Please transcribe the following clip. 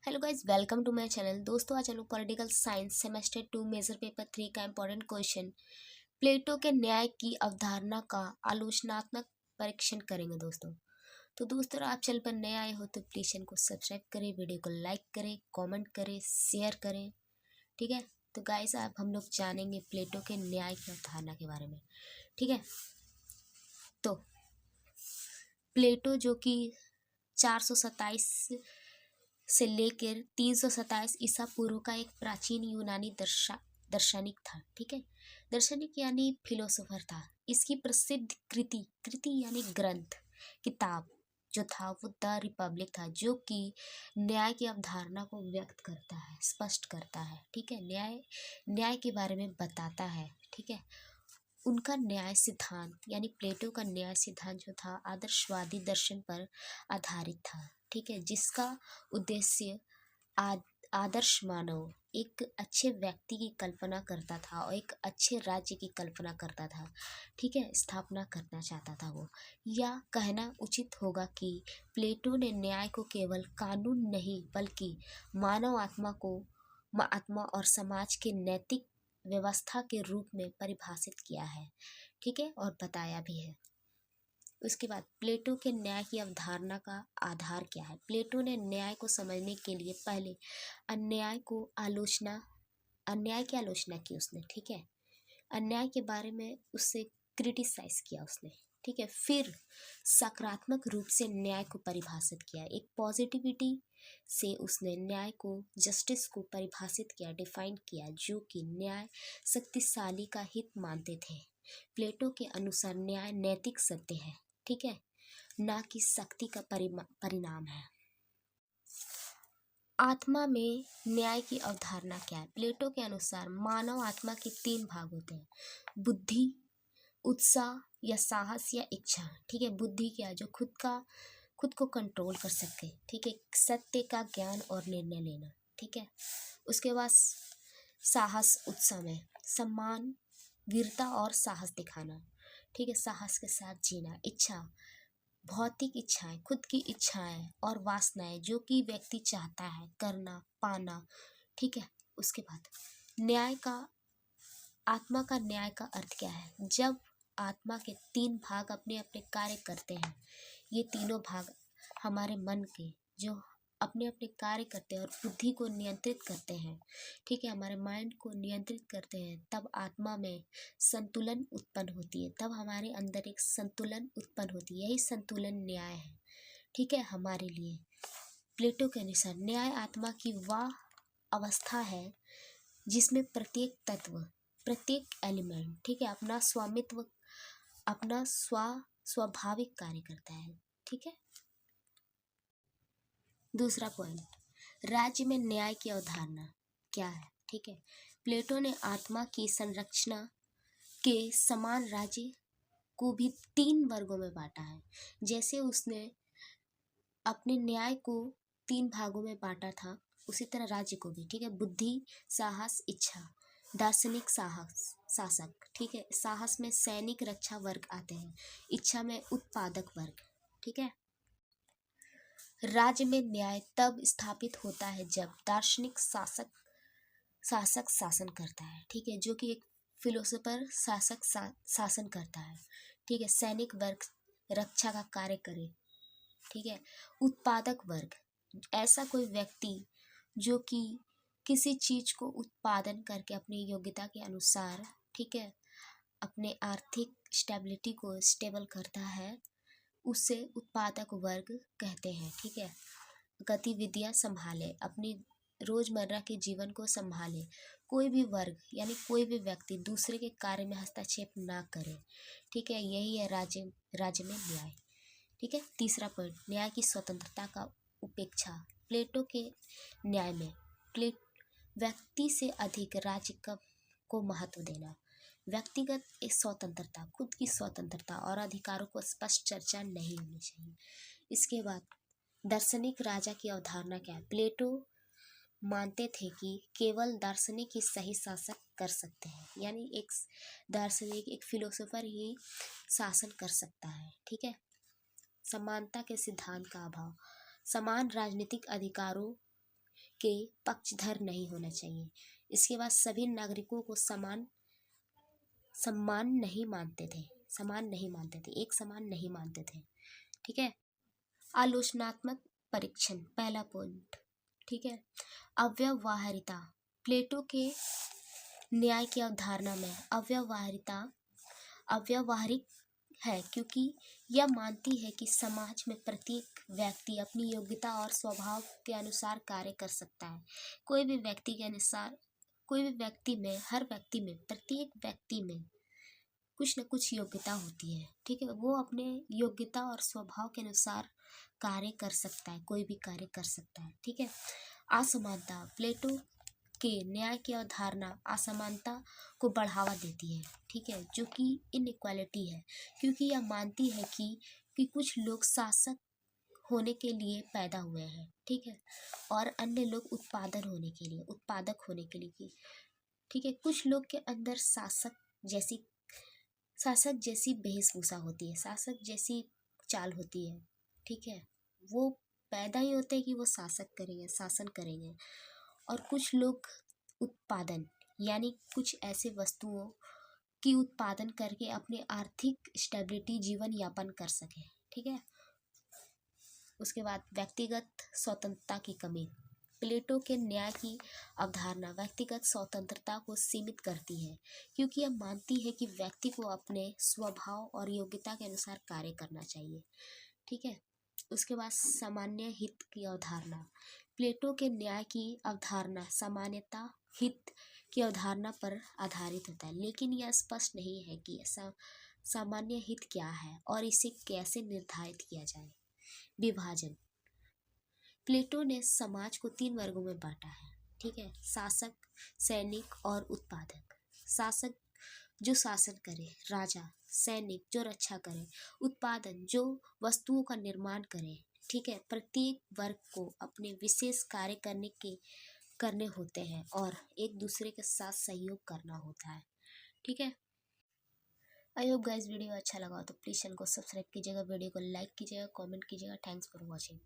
Hello guys, welcome to my channel. दोस्तों, आज हम लोग political science semester 2 major paper 3 का इम्पोर्टेंट क्वेश्चन प्लेटो के न्याय की अवधारणा का आलोचनात्मक परीक्षण करेंगे। दोस्तों आप चैनल पर नए आए हो तो प्लीज़ चैनल को सब्सक्राइब करें, वीडियो को लाइक करें, कमेंट करें, शेयर करें। ठीक है, तो गाइज अब हम लोग जानेंगे प्लेटो के न्याय की अवधारणा के बारे में। ठीक है, तो प्लेटो जो कि 427 से लेकर 327 ईसा पूर्व का एक प्राचीन यूनानी दार्शनिक था। ठीक है, दार्शनिक यानी फिलोसोफर था। इसकी प्रसिद्ध कृति यानी ग्रंथ, किताब जो था वो द रिपब्लिक था, जो कि न्याय की अवधारणा को व्यक्त करता है, स्पष्ट करता है। ठीक है, न्याय के बारे में बताता है। ठीक है, उनका न्याय सिद्धांत यानी प्लेटो का न्याय सिद्धांत जो था आदर्शवादी दर्शन पर आधारित था। ठीक है, जिसका उद्देश्य आदर्श मानव एक अच्छे व्यक्ति की कल्पना करता था और एक अच्छे राज्य की कल्पना करता था। ठीक है, स्थापना करना चाहता था वो। या कहना उचित होगा कि प्लेटो ने न्याय को केवल कानून नहीं बल्कि मानव आत्मा और समाज के नैतिक व्यवस्था के रूप में परिभाषित किया है। ठीक है, और बताया भी है। उसके बाद प्लेटो के न्याय की अवधारणा का आधार क्या है। प्लेटो ने न्याय को समझने के लिए पहले अन्याय की आलोचना की उसने। ठीक है, अन्याय के बारे में उससे क्रिटिसाइज किया उसने। ठीक है, फिर सकारात्मक रूप से न्याय को परिभाषित किया। एक पॉजिटिविटी से उसने न्याय को, जस्टिस को परिभाषित किया, डिफाइन किया, जो कि न्याय शक्तिशाली का हित मानते थे। प्लेटो के अनुसार न्याय नैतिक सत्य है। ठीक है, ना कि शक्ति का परिणाम है। आत्मा में न्याय की अवधारणा क्या है। प्लेटो के अनुसार मानव आत्मा के 3 भाग होते हैं, बुद्धि, उत्साह या साहस या इच्छा। ठीक है, बुद्धि क्या, जो खुद को कंट्रोल कर सके। ठीक है, सत्य का ज्ञान और निर्णय लेना। ठीक है, उसके बाद साहस, उत्साह में सम्मान, वीरता और साहस दिखाना। ठीक है, साहस के साथ जीना। इच्छा, भौतिक इच्छाएं, खुद की इच्छाएं और वासनाएं जो कि व्यक्ति चाहता है करना, पाना। ठीक है, उसके बाद आत्मा का न्याय का अर्थ क्या है। जब आत्मा के 3 भाग अपने अपने कार्य करते हैं, ये तीनों भाग हमारे मन के जो अपने अपने कार्य करते हैं और बुद्धि को नियंत्रित करते हैं। ठीक है, हमारे माइंड को नियंत्रित करते हैं, तब आत्मा में संतुलन उत्पन्न होती है। तब हमारे अंदर एक संतुलन उत्पन्न होती है। यही संतुलन न्याय है। ठीक है, हमारे लिए प्लेटो के अनुसार न्याय आत्मा की वह अवस्था है जिसमें प्रत्येक तत्व, प्रत्येक एलिमेंट, ठीक है, अपना स्वाभाविक कार्य करता है। ठीक है, दूसरा पॉइंट, राज्य में न्याय की अवधारणा क्या है। ठीक है, प्लेटो ने आत्मा की संरचना के समान राज्य को भी 3 वर्गों में बांटा है। जैसे उसने अपने न्याय को 3 भागों में बांटा था, उसी तरह राज्य को भी। ठीक है, बुद्धि, साहस, इच्छा। दार्शनिक शासक। ठीक है, साहस में सैनिक रक्षा वर्ग आते हैं, इच्छा में उत्पादक वर्ग। ठीक है, राज्य में न्याय तब स्थापित होता है जब दार्शनिक शासक शासन करता है। ठीक है, जो कि एक फिलोसोफर शासन करता है। ठीक है, सैनिक वर्ग रक्षा का कार्य करे। ठीक है, उत्पादक वर्ग, ऐसा कोई व्यक्ति जो कि किसी चीज को उत्पादन करके अपनी योग्यता के अनुसार, ठीक है, अपने आर्थिक स्टेबिलिटी को स्टेबल करता है, उसे उत्पादक वर्ग कहते हैं। ठीक है, गतिविधियां संभाले, अपनी रोजमर्रा के जीवन को संभाले। कोई भी वर्ग यानी कोई भी व्यक्ति दूसरे के कार्य में हस्तक्षेप ना करे। ठीक है, यही है राज्य में न्याय। ठीक है, तीसरा पॉइंट, न्याय की स्वतंत्रता का उपेक्षा। प्लेटो के न्याय में व्यक्ति से अधिक राज्य को महत्व देना, व्यक्तिगत एक स्वतंत्रता, खुद की स्वतंत्रता और अधिकारों को स्पष्ट चर्चा नहीं होनी चाहिए। इसके बाद दार्शनिक राजा की अवधारणा क्या है। प्लेटो मानते थे कि केवल दार्शनिक ही सही शासन कर सकते हैं, यानी एक दार्शनिक, एक फिलोसोफर ही शासन कर सकता है। ठीक है, समानता के सिद्धांत का अभाव, समान राजनीतिक अधिकारों के पक्षधर नहीं होना चाहिए। इसके बाद सभी नागरिकों को सम्मान नहीं मानते थे, एक समान नहीं मानते थे। ठीक है। आलोचनात्मक परीक्षण, पहला पॉइंट। ठीक है। अव्यवहारिता, प्लेटो के न्याय की अवधारणा में अव्यवहारिक है, क्योंकि यह मानती है कि समाज में प्रत्येक व्यक्ति अपनी योग्यता और स्वभाव के अनुसार कार्य कर सकता है। कोई भी व्यक्ति में, हर व्यक्ति में, प्रत्येक व्यक्ति में कुछ न कुछ योग्यता होती है। ठीक है। वो अपने योग्यता और स्वभाव के अनुसार कार्य कर सकता है, कोई भी कार्य कर सकता है। ठीक है। असमानता, प्लेटो के न्याय की अवधारणा असमानता को बढ़ावा देती है। ठीक है। जो कि इनइक्वालिटी है, क्योंकि यह मानती है कि कुछ लोग शासक होने के लिए पैदा हुए हैं। ठीक है। और अन्य लोग उत्पादक होने के लिए। ठीक है। कुछ लोग के अंदर शासक जैसी वेशभूषा होती है, शासक जैसी चाल होती है। ठीक है। वो पैदा ही होते हैं कि वो शासन करेंगे। और कुछ लोग उत्पादन, यानी कुछ ऐसे वस्तुओं की उत्पादन करके अपने आर्थिक स्टेबिलिटी, जीवन यापन कर सके। ठीक है। उसके बाद व्यक्तिगत स्वतंत्रता की कमी, प्लेटो के न्याय की अवधारणा व्यक्तिगत स्वतंत्रता को सीमित करती है, क्योंकि यह मानती है कि व्यक्ति को अपने स्वभाव और योग्यता के अनुसार कार्य करना चाहिए। ठीक है। उसके बाद सामान्य हित की अवधारणा, प्लेटो के न्याय की अवधारणा सामान्यता हित की अवधारणा पर आधारित होता है, लेकिन यह स्पष्ट नहीं है कि सामान्य हित क्या है और इसे कैसे निर्धारित किया जाए। विभाजन, प्लेटो ने समाज को 3 वर्गों में बांटा है। ठीक है। शासक, सैनिक और उत्पादक। शासक जो शासन करे, राजा। सैनिक जो रक्षा करे। उत्पादन जो वस्तुओं का निर्माण करे। ठीक है। प्रत्येक वर्ग को अपने विशेष कार्य करने होते हैं और एक दूसरे के साथ सहयोग करना होता है। ठीक है। आई होप गाइस वीडियो अच्छा लगा तो प्लीज़ चैनल को सब्सक्राइब कीजिएगा, वीडियो को लाइक कीजिएगा, कमेंट कीजिएगा। Thanks for watching.